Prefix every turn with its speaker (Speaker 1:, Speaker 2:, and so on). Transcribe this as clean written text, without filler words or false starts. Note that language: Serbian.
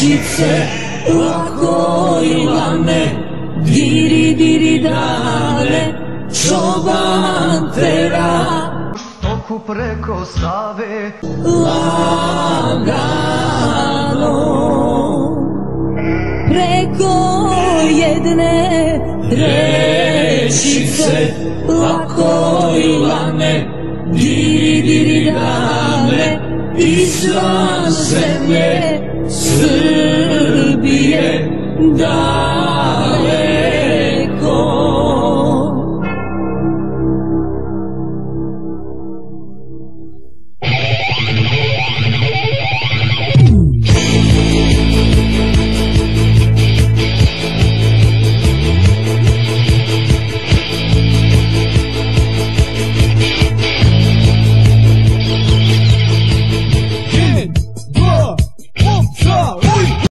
Speaker 1: rečice, lako i lane, diri diri dane, čoban tera
Speaker 2: stoku preko Save
Speaker 1: lagano, preko jedne rečice, lako i lane, diri diri dane, izvan zemlje Srbije da